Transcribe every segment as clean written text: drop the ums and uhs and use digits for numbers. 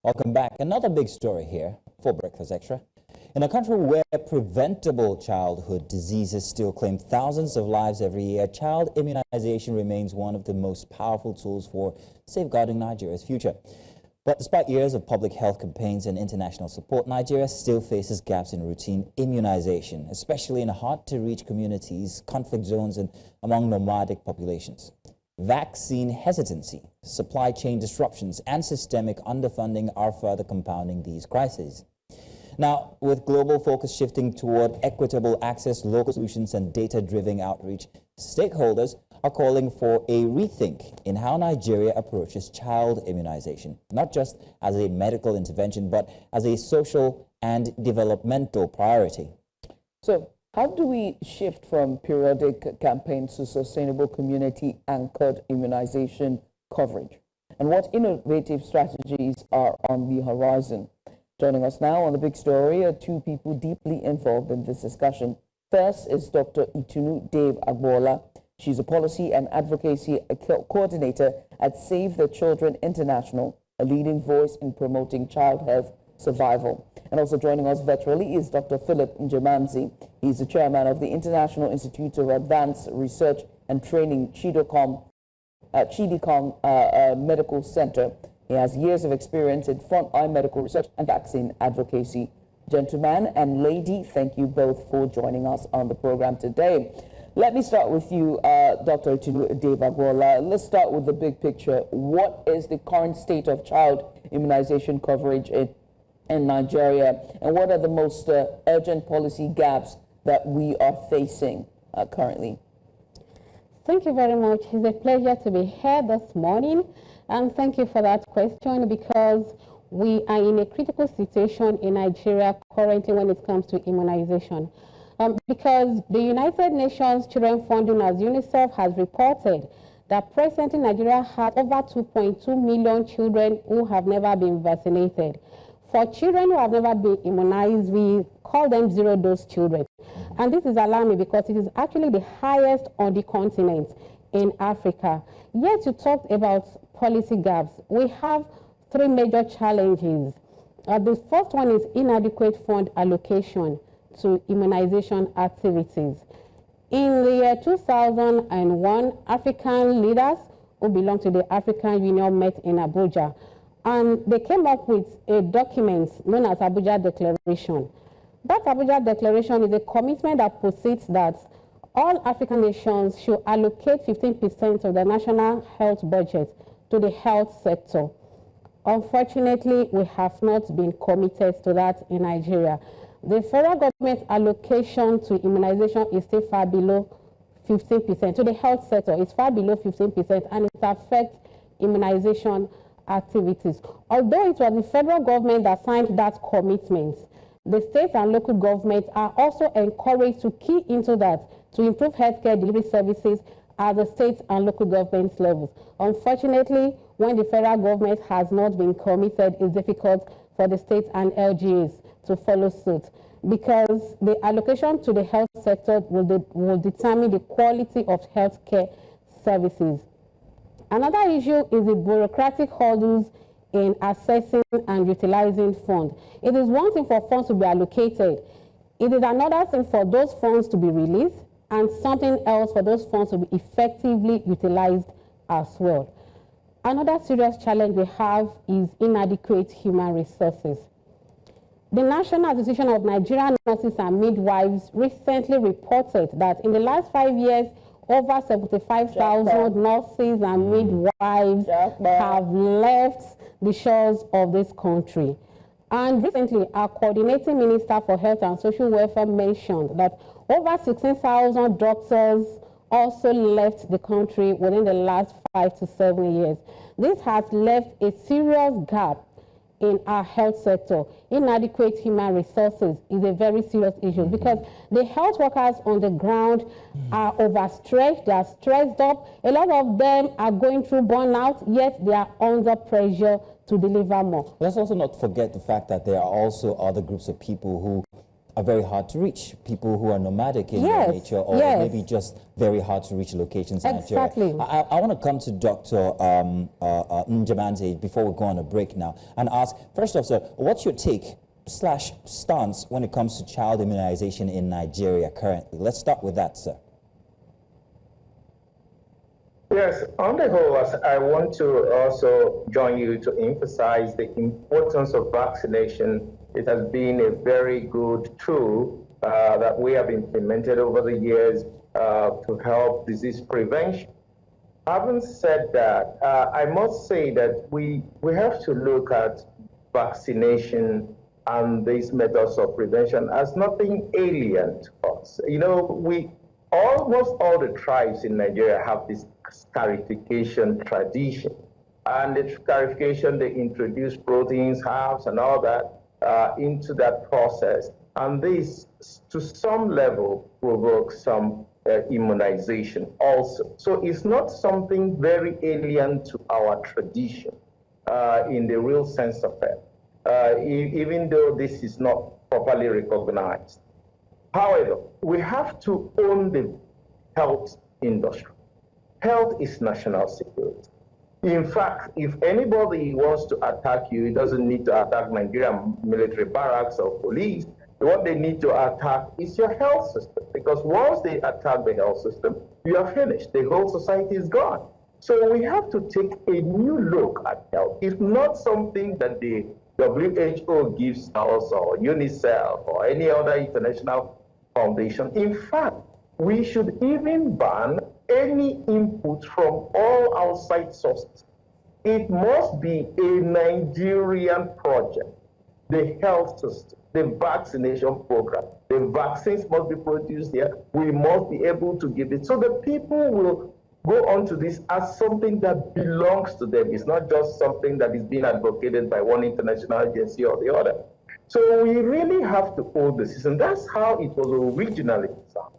Welcome back. Another big story here for Breakfast Extra. In a country where preventable childhood diseases still claim thousands of lives every year, child immunization remains one of the most powerful tools for safeguarding Nigeria's future. But despite years of public health campaigns and international support, Nigeria still faces gaps in routine immunization, especially in hard-to-reach communities, conflict zones, and among nomadic populations. Vaccine hesitancy, supply chain disruptions, and systemic underfunding are further compounding these crises. Now, with global focus shifting toward equitable access, local solutions, and data-driven outreach, stakeholders are calling for a rethink in how Nigeria approaches child immunization, not just as a medical intervention, but as a social and developmental priority. So, how do we shift from periodic campaigns to sustainable community-anchored immunization coverage? And what innovative strategies are on the horizon? Joining us now on the big story are two people deeply involved in this discussion. First is Dr. Itunu Dave-Agboola. She's a policy and advocacy coordinator at Save the Children International, a leading voice in promoting child health survival. And also joining us virtually is Dr. Philip Njemanzi. He's the chairman of the International Institute of Advanced Research and Training, Chidicon Medical Center. He has years of experience in frontline medical research and vaccine advocacy. Gentlemen and lady, thank you both for joining us on the program today. Let me start with you, Dr. Dave-Agboola. Let's start with the big picture. What is the current state of child immunization coverage in Nigeria, and what are the most urgent policy gaps that we are facing currently? Thank you very much. It's a pleasure to be here this morning, and thank you for that question, because we are in a critical situation in Nigeria currently when it comes to immunization. Because the United Nations Children Funding, as UNICEF has reported, that presently Nigeria has over 2.2 million children who have never been vaccinated. For children who have never been immunized, we call them zero-dose children. And this is alarming because it is actually the highest on the continent in Africa. Yet you talked about policy gaps. We have three major challenges. The first one is inadequate fund allocation to immunization activities. In the year 2001, African leaders who belong to the African Union met in Abuja, and they came up with a document known as Abuja Declaration. That Abuja Declaration is a commitment that posits that all African nations should allocate 15% of the national health budget to the health sector. Unfortunately, we have not been committed to that in Nigeria. The federal government allocation to immunization is still far below 15%. To the health sector, it's far below 15%, and it affects immunization activities. Although it was the federal government that signed that commitment, the states and local governments are also encouraged to key into that to improve healthcare delivery services at the state and local government levels. Unfortunately, when the federal government has not been committed, it's difficult for the states and LGAs to follow suit, because the allocation to the health sector will determine the quality of healthcare services. Another issue is the bureaucratic hurdles in assessing and utilizing funds. It is one thing for funds to be allocated. It is another thing for those funds to be released, and something else for those funds to be effectively utilized as well. Another serious challenge we have is inadequate human resources. The National Association of Nigerian Nurses and Midwives recently reported that in the last 5 years, over 75,000 nurses and midwives have left the shores of this country. And recently, our coordinating minister for Health and Social Welfare mentioned that over 16,000 doctors also left the country within the last 5 to 7 years. This has left a serious gap in our health sector. Inadequate human resources is a very serious issue, because the health workers on the ground are overstretched, they are stressed up. A lot of them are going through burnout, yet they are under pressure to deliver more. Let's also not forget the fact that there are also other groups of people who are very hard to reach, people who are nomadic in Yes, their nature, or yes. maybe just very hard to reach locations in Exactly. Nigeria. I want to come to Dr. Njemanzi before we go on a break now and ask, first off, sir, what's your take/stance when it comes to child immunization in Nigeria currently? Let's start with that, sir. Yes, on the whole, I want to also join you to emphasize the importance of vaccination. It has been a very good tool that we have implemented over the years to help disease prevention. Having said that, I must say that we have to look at vaccination and these methods of prevention as nothing alien to us. You know, almost all the tribes in Nigeria have this scarification tradition. And the scarification, they introduce proteins, herbs, and all that into that process. And this, to some level, provokes some immunization also. So it's not something very alien to our tradition in the real sense of it, even though this is not properly recognized. However, we have to own the health industry. Health is national security. In fact, if anybody wants to attack you, it doesn't need to attack Nigerian military barracks or police. What they need to attack is your health system, because once they attack the health system, you are finished. The whole society is gone. So we have to take a new look at health. It's not something that the WHO gives us, or UNICEF, or any other international foundation. In fact, we should even ban any input from all outside sources. It must be a Nigerian project. The health system, the vaccination program, the vaccines must be produced here. We must be able to give it. So the people will go on to this as something that belongs to them. It's not just something that is being advocated by one international agency or the other. So we really have to hold the system. That's how it was originally designed.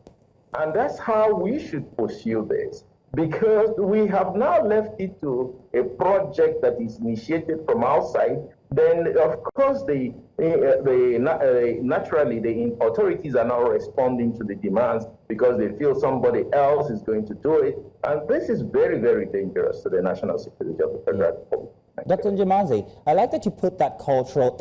And that's how we should pursue this, because we have now left it to a project that is initiated from outside. Then, of course, naturally, the authorities are now responding to the demands because they feel somebody else is going to do it. And this is very, very dangerous to the national security of the Federal Republic. Dr. Njemanzi, I like that you put that cultural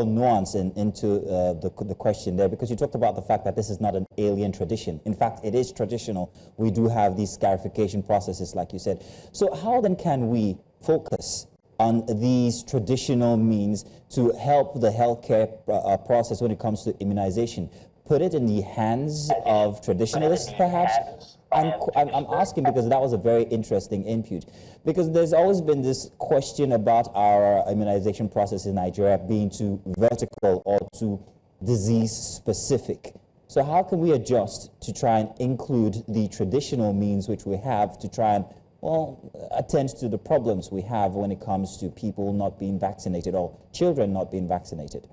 nuance into the question there, because you talked about the fact that this is not an alien tradition. In fact, it is traditional. We do have these scarification processes, like you said. So how then can we focus on these traditional means to help the healthcare process when it comes to immunization? Put it in the hands of traditionalists, perhaps? I'm asking because that was a very interesting input. Because there's always been this question about our immunization process in Nigeria being too vertical or too disease specific. So how can we adjust to try and include the traditional means which we have to try and, well, attend to the problems we have when it comes to people not being vaccinated or children not being vaccinated?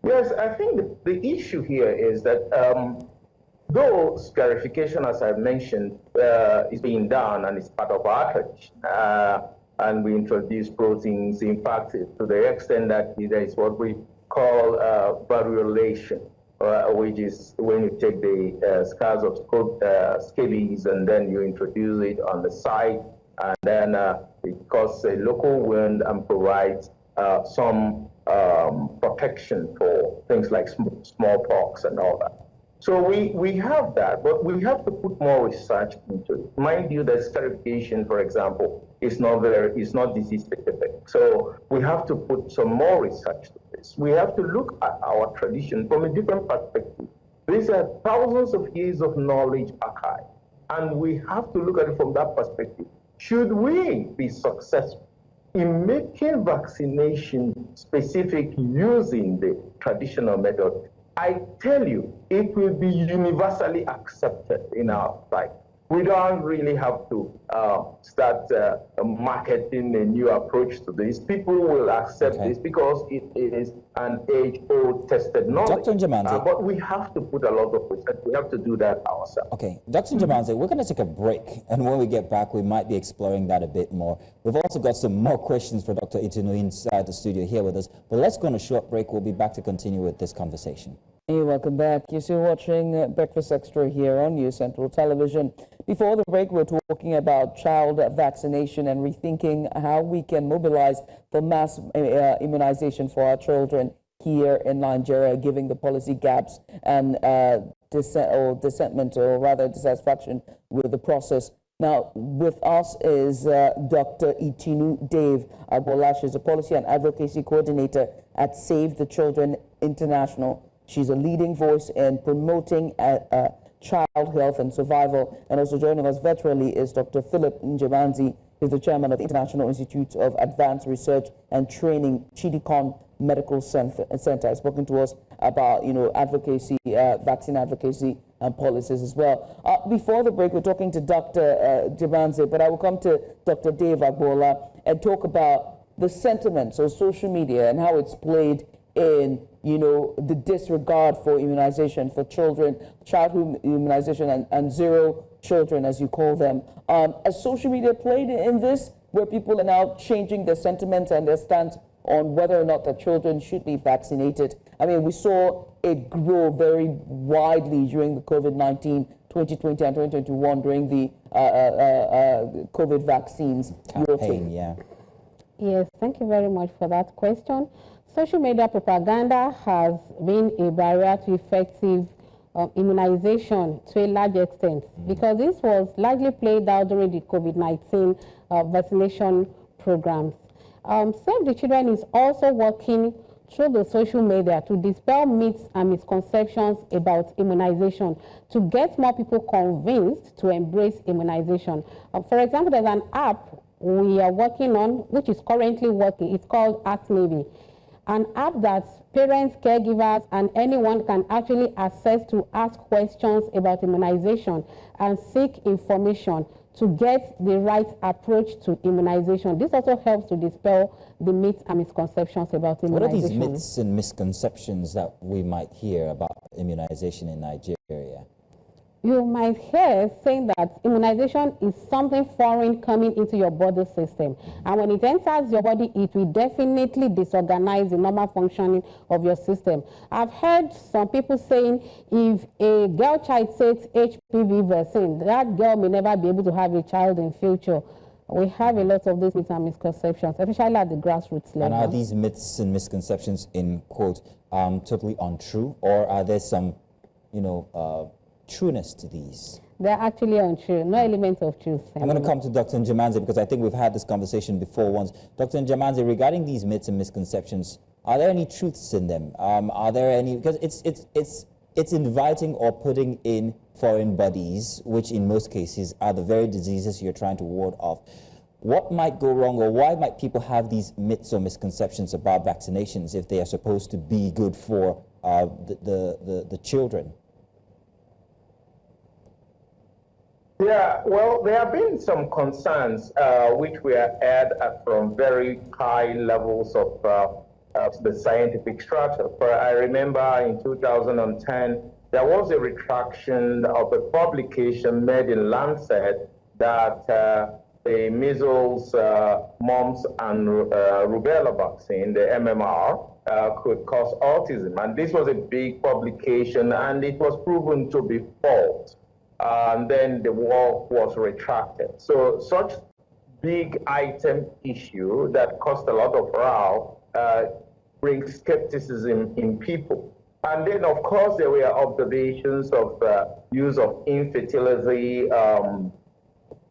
Yes, I think the issue here is that though scarification, as I've mentioned, is being done and it's part of our tradition, and we introduce proteins, in fact, to the extent that there is what we call variolation, which is when you take the scars of scabies and then you introduce it on the site, and then it causes a local wound and provides some protection for things like smallpox and all that. So we have that, but we have to put more research into it. Mind you that scarification, for example, is not disease specific. So we have to put some more research to this. We have to look at our tradition from a different perspective. These are thousands of years of knowledge archived, and we have to look at it from that perspective. Should we be successful in making vaccination specific using the traditional method, I tell you, it will be universally accepted in our side. we don't really have to start marketing a new approach to this. People will accept this because it is an age-old tested knowledge. Dr. Njemanzi. But we have to put a lot of research. We have to do that ourselves. Okay, Dr. Njemanzi, we're going to take a break, and when we get back, we might be exploring that a bit more. We've also got some more questions for Dr. Itunu inside the studio here with us, but let's go on a short break. We'll be back to continue with this conversation. Hey, welcome back. You're still watching Breakfast Extra here on News Central Television. Before the break, we're talking about child vaccination and rethinking how we can mobilize for mass immunization for our children here in Nigeria, given the policy gaps and dissentment, or rather dissatisfaction with the process. Now, with us is Dr. Itunu Dave-Agboola. She's a policy and advocacy coordinator at Save the Children International. She's a leading voice in promoting child health and survival. And also joining us virtually is Dr. Philip Njemanzi, who's the chairman of the International Institute of Advanced Research and Training, Chidicon Medical Center. Has spoken to us about, advocacy, vaccine advocacy and policies as well. Before the break, we're talking to Dr. Njemanzi, but I will come to Dr. Dave-Agboola and talk about the sentiments of social media and how it's played in, the disregard for immunization for children, childhood immunization, and zero children, as you call them. Has social media played in this, where people are now changing their sentiments and their stance on whether or not the children should be vaccinated? I mean, we saw it grow very widely during the COVID-19, 2020 and 2021, during the COVID vaccines campaign. Yeah. Yes, thank you very much for that question. Social media propaganda has been a barrier to effective immunization to a large extent, because this was largely played out during the COVID-19 vaccination programs. Save the Children is also working through the social media to dispel myths and misconceptions about immunization, to get more people convinced to embrace immunization. For example, there's an app we are working on, which is currently working. It's called Act Navy. An app that parents, caregivers, and anyone can actually access to ask questions about immunization and seek information to get the right approach to immunization. This also helps to dispel the myths and misconceptions about immunization. What are these myths and misconceptions that we might hear about immunization in Nigeria? You might hear saying that immunization is something foreign coming into your body system. And when it enters your body, it will definitely disorganize the normal functioning of your system. I've heard some people saying if a girl child takes HPV vaccine, that girl may never be able to have a child in future. We have a lot of these myths and misconceptions, especially at the grassroots level. And are these myths and misconceptions, in quote, totally untrue, or are there some, trueness to these? They're actually untrue, no element of truth. I'm going to come to Dr. Njemanzi, because I think we've had this conversation before once. Dr. Njemanzi, regarding these myths and misconceptions, are there any truths in them? Are there any, because it's inviting or putting in foreign bodies, which in most cases are the very diseases you're trying to ward off. What might go wrong, or why might people have these myths or misconceptions about vaccinations if they are supposed to be good for the children? Yeah, well, there have been some concerns which were aired from very high levels of the scientific strata. But I remember in 2010, there was a retraction of a publication made in Lancet that the measles, mumps, and rubella vaccine, the MMR, could cause autism. And this was a big publication, and it was proven to be false. And then the work was retracted. So such big item issue that caused a lot of row brings skepticism in people. And then, of course, there were observations of use of infertility,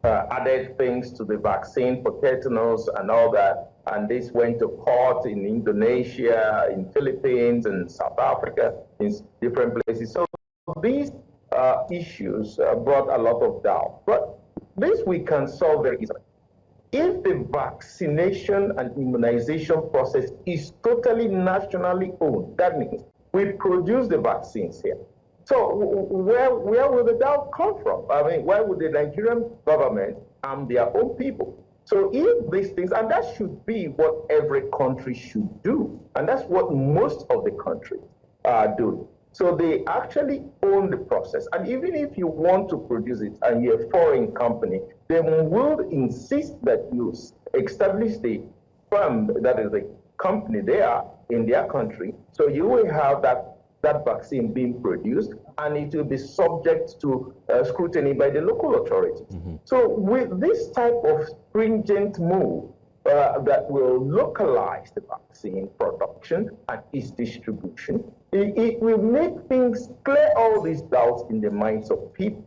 added things to the vaccine for tetanus and all that. And this went to court in Indonesia, in Philippines, and South Africa, in different places. So these issues brought a lot of doubt. But this we can solve very easily. If the vaccination and immunization process is totally nationally owned, that means we produce the vaccines here. So where will the doubt come from? I mean, why would the Nigerian government harm their own people? So if these things, and that should be what every country should do, and that's what most of the countries are doing. So they actually own the process. And even if you want to produce it and you're a foreign company, they will insist that you establish the firm that is the company there in their country. So you will have that vaccine being produced, and it will be subject to scrutiny by the local authorities. So with this type of stringent move that will localize the vaccine production and its distribution, it will make things clear all these doubts in the minds of people.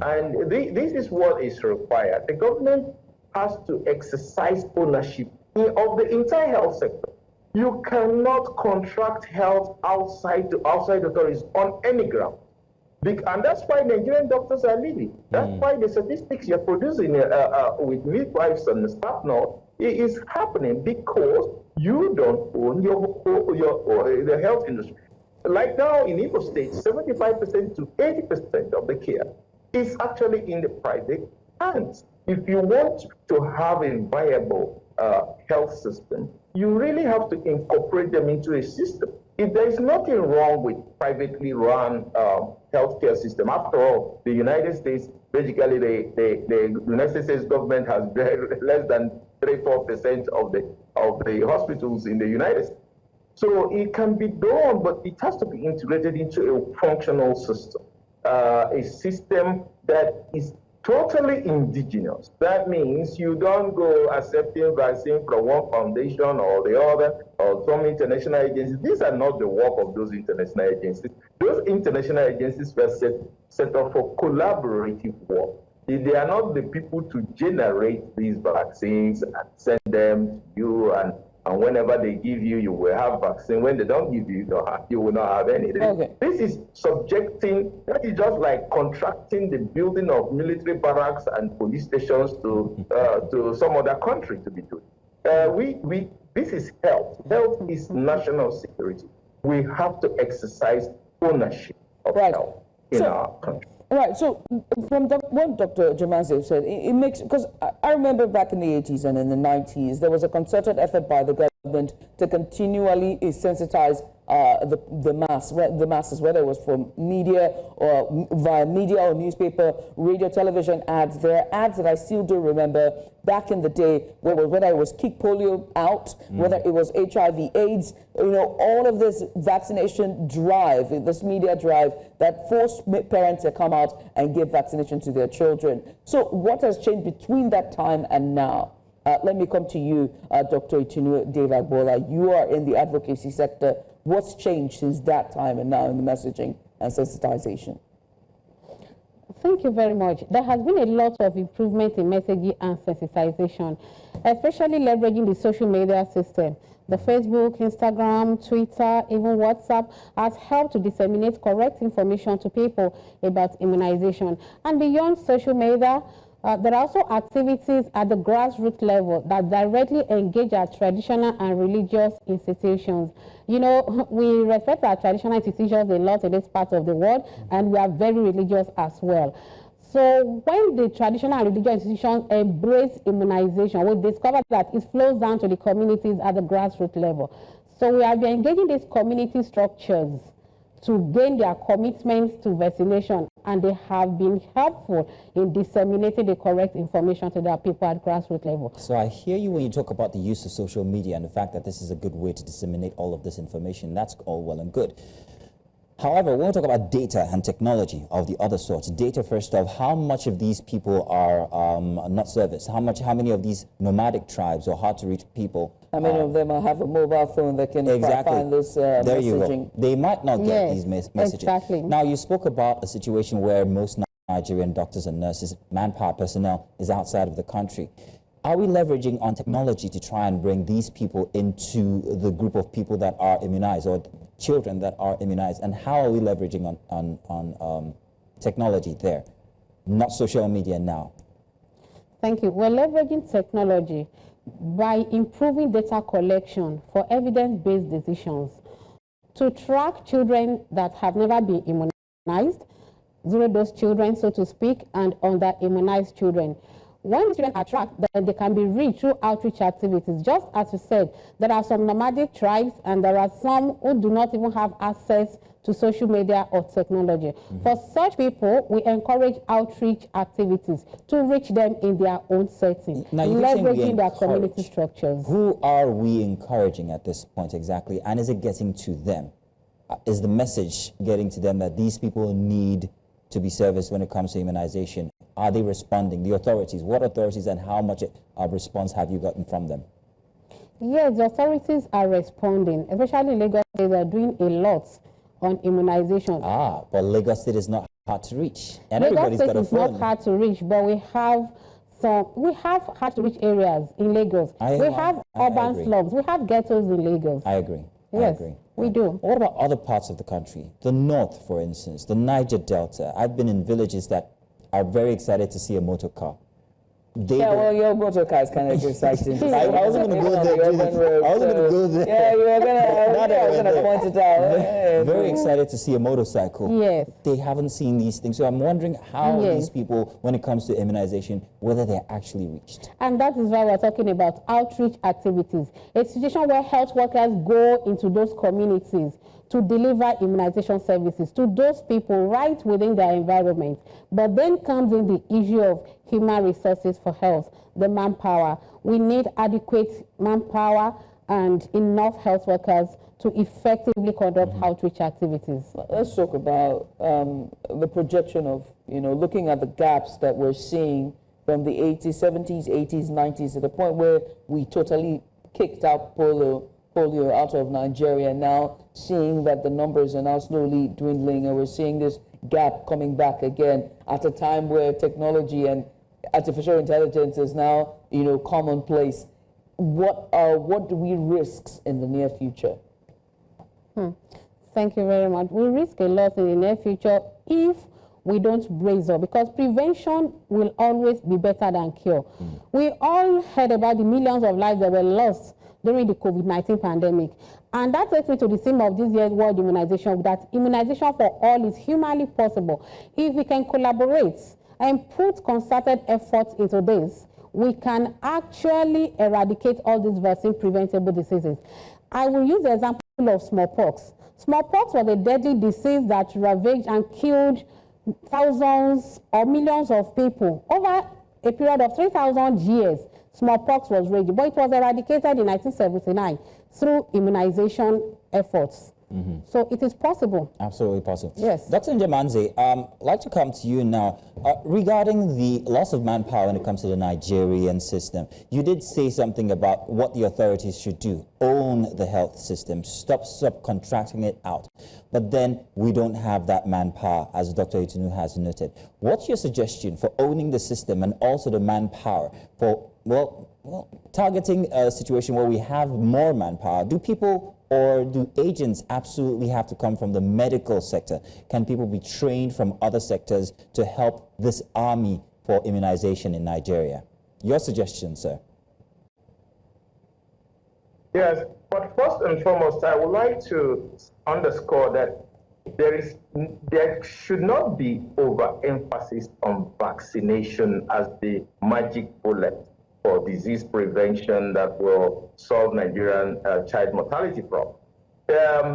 And this is what is required. The government has to exercise ownership of the entire health sector. You cannot contract health outside authorities on any ground. And that's why Nigerian doctors are leaving. That's why the statistics you're producing with midwives and staff now is happening, because you don't own the health industry. Like now in Igbo State, 75% to 80% of the care is actually in the private hands. If you want to have a viable health system, you really have to incorporate them into a system. If there is nothing wrong with privately run healthcare system, after all, the United States, basically the United States government has less than 3-4% of the hospitals in the United States. So it can be done, but it has to be integrated into a functional system, a system that is totally indigenous. That means you don't go accepting vaccine from one foundation or the other or some international agencies. These are not the work of those international agencies. Those international agencies were set up for collaborative work. They are not the people to generate these vaccines and send them to you, and whenever they give you, you will have vaccine. When they don't give you, you will not have any. Okay. This is subjecting, that is just like contracting the building of military barracks and police stations to some other country to be doing. This is health. Health is national security. We have to exercise ownership of health in our country. Right, so from what Dr. Njemanzi said, it makes, because I remember back in the 80s and in the 90s, there was a concerted effort by the government to continually sensitize the masses, whether it was from media or via media or newspaper, radio, television ads. There are ads that I still do remember back in the day, whether it was kick polio out, whether it was HIV, AIDS, all of this vaccination drive, this media drive that forced parents to come out and give vaccination to their children. So what has changed between that time and now? Let me come to you, Dr. Itunu, Dave-Agboola. You are in the advocacy sector. What's changed since that time and now in the messaging and sensitization? Thank you very much. There has been a lot of improvement in messaging and sensitization, especially leveraging the social media system. The Facebook, Instagram, Twitter, even WhatsApp has helped to disseminate correct information to people about immunization. And beyond social media, there are also activities at the grassroots level that directly engage our traditional and religious institutions. We respect our traditional institutions a lot in this part of the world, and we are very religious as well. So when the traditional and religious institutions embrace immunization, we discover that it flows down to the communities at the grassroots level. So we have been engaging these community structures to gain their commitments to vaccination, and they have been helpful in disseminating the correct information to their people at grassroots level. So I hear you when you talk about the use of social media and the fact that this is a good way to disseminate all of this information. That's all well and good. However, when we talk about data and technology of the other sorts, data first of how much of these people are not serviced, how many of these nomadic tribes or hard to reach people. How many of them have a mobile phone that can find this there messaging? You go. They might not get these messages. Exactly. Now, you spoke about a situation where most Nigerian doctors and nurses, manpower personnel, is outside of the country. Are we leveraging on technology to try and bring these people into the group of people that are immunized or children that are immunized? And how are we leveraging on technology there? Not social media now. Thank you. We're leveraging technology by improving data collection for evidence-based decisions to track children that have never been immunized immunized, zero-dose children, so to speak, and under-immunized children. When the children are tracked, then they can be reached through outreach activities. Just as you said, there are some nomadic tribes and there are some who do not even have access to social media or technology. For such people, we encourage outreach activities to reach them in their own setting, Now, leveraging their community structures. Who are we encouraging at this point exactly, and is it getting to them? Is the message getting to them that these people need to be serviced when it comes to immunization? Are they responding? The authorities, what authorities and how much response have you gotten from them? Yes, the authorities are responding, especially Lagos. They are doing a lot on immunization. But Lagos State is not hard to reach, and Lagos everybody's State got a is phone. not hard to reach, but we have hard to reach areas in Lagos. We have urban slums. We have ghettos in Lagos. I agree. Yes, I agree. we do. What about other parts of the country? The north, for instance, the Niger Delta. I've been in villages that are very excited to see a motor car. Well, your motor car is kind of exciting. I wasn't going to go there. I wasn't going to go there. Yeah, you were going to point it out. Very excited to see a motorcycle. Yes. They haven't seen these things. So I'm wondering how these people, when it comes to immunization, whether they're actually reached. And that is why we're talking about outreach activities. A situation where health workers go into those communities to deliver immunization services to those people right within their environment. But then comes in the issue of human resources for health, the manpower. We need adequate manpower and enough health workers to effectively conduct outreach activities. Let's talk about the projection of, looking at the gaps that we're seeing from the 80s, 70s, 80s, 90s, to the point where we totally kicked out polio out of Nigeria, now seeing that the numbers are now slowly dwindling, and we're seeing this gap coming back again at a time where technology and artificial intelligence is now, commonplace. What do we risk in the near future? Thank you very much. We risk a lot in the near future if we don't brace up, because prevention will always be better than cure. We all heard about the millions of lives that were lost during the COVID-19 pandemic. And that takes me to the theme of this year's World Immunization, that immunization for all is humanly possible. If we can collaborate and put concerted efforts into this, we can actually eradicate all these vaccine-preventable diseases. I will use the example of smallpox. Smallpox was a deadly disease that ravaged and killed thousands or millions of people. Over a period of 3,000 years, smallpox was raging, but it was eradicated in 1979 through immunization efforts. So it is possible. Absolutely possible. Yes. Dr. Njemanzi, I'd like to come to you now. Regarding the loss of manpower when it comes to the Nigerian system, you did say something about what the authorities should do. Own the health system, stop subcontracting it out. But then we don't have that manpower, as Dr. Itunu has noted. What's your suggestion for owning the system and also the manpower for, targeting a situation where we have more manpower? Do people or do agents absolutely have to come from the medical sector? Can people be trained from other sectors to help this army for immunization in Nigeria? Your suggestion, sir. Yes, but first and foremost, I would like to underscore that there should not be overemphasis on vaccination as the magic bullet for disease prevention that will solve Nigerian child mortality problem.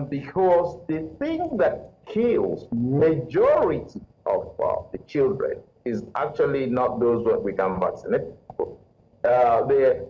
Because the thing that kills majority of the children is actually not those that we can vaccinate. The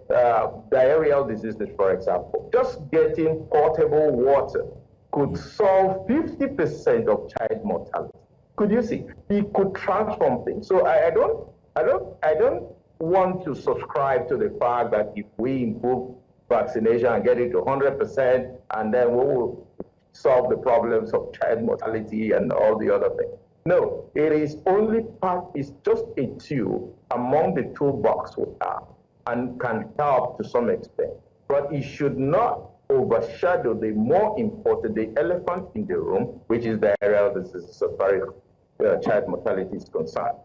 diarrheal diseases, for example, just getting potable water could solve 50% of child mortality. Could you see? It could transform things. So I don't want to subscribe to the fact that if we improve vaccination and get it to 100%, and then we will solve the problems of child mortality and all the other things. No, it is only part, it's just a tool among the toolbox we have and can help to some extent. But it should not overshadow the more important, the elephant in the room, which is the area as far as child mortality is concerned.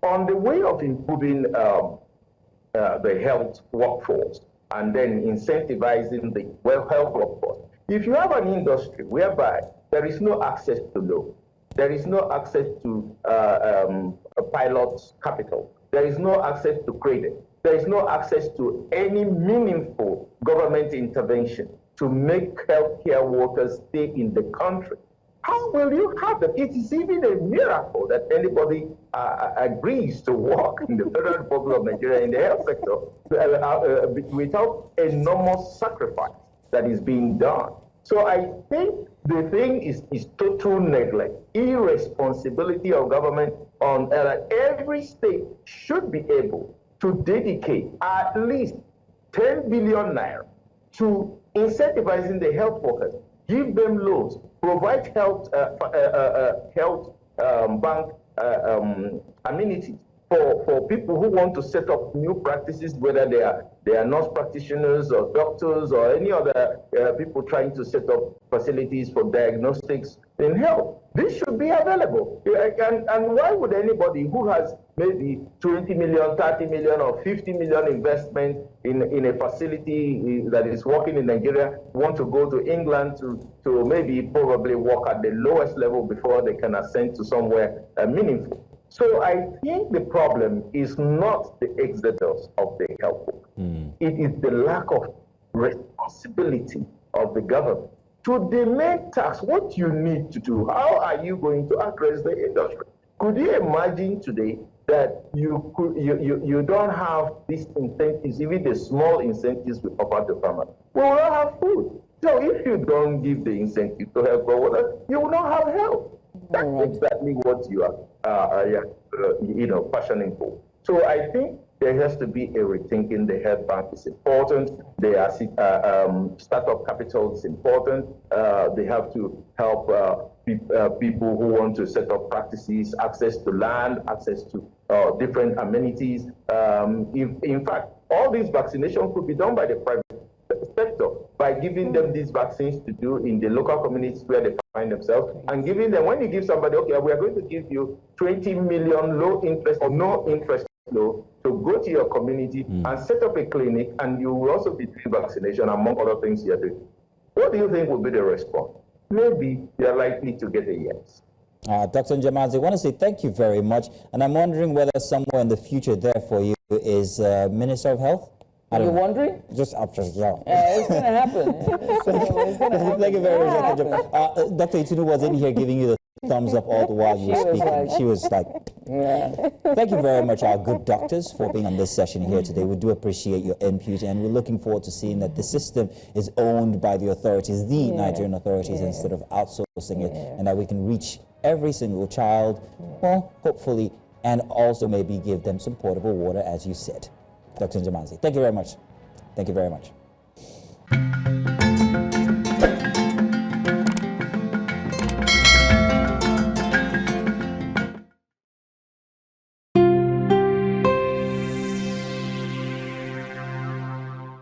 On the way of improving the health workforce and then incentivizing the health workforce, if you have an industry whereby there is no access to loan, There is no access to a pilot's capital. There is no access to credit. There is no access to any meaningful government intervention to make healthcare workers stay in the country. How will you have them? It is even a miracle that anybody agrees to work in the Federal Republic of Nigeria in the health sector without enormous sacrifice that is being done. So I think the thing is total neglect, irresponsibility of government on every state should be able to dedicate at least 10 billion naira to incentivizing the health workers, give them loans, provide health bank amenities for people who want to set up new practices, whether they are nurse practitioners or doctors or any other people trying to set up facilities for diagnostics in health. This should be available. And why would anybody who has maybe 20 million, 30 million, or 50 million investment in a facility that is working in Nigeria want to go to England to maybe probably work at the lowest level before they can ascend to somewhere meaningful? So I think the problem is not the exodus of the health worker. It is the lack of responsibility of the government to demand tax. What you need to do, how are you going to address the industry? Could you imagine today that you don't have these incentives, even the small incentives we offer to farmers? We will not have food. So if you don't give the incentive to help growers, you will not have help. That's exactly what you are, passioning for. So I think there has to be a rethinking. The health bank is important. The startup capital is important. They have to help people who want to set up practices, access to land, access to different amenities. In fact, all these vaccinations could be done by the private sector by giving them these vaccines to do in the local communities where they find themselves, and giving them, when you give somebody, okay, we are going to give you 20 million low interest or no interest loan to go to your community and set up a clinic, and you will also be doing vaccination among other things you are doing. What do you think will be the response? Maybe they are likely to get a yes. Dr. Njemanzi, I want to say thank you very much, and I'm wondering whether somewhere in the future there for you is Minister of Health. You're wondering? Just yeah. It's going to happen. It's going to happen. Thank you very much, Dr. Itunu was in here giving you the thumbs up all the while you were speaking. She was like, yeah. Thank you very much, our good doctors, for being on this session here today. We do appreciate your input, and we're looking forward to seeing that the system is owned by the authorities, the Nigerian authorities, instead of outsourcing it, and that we can reach every single child, well, hopefully, and also maybe give them some portable water, as you said. Dr. Njemanzi, thank you very much. Thank you very much.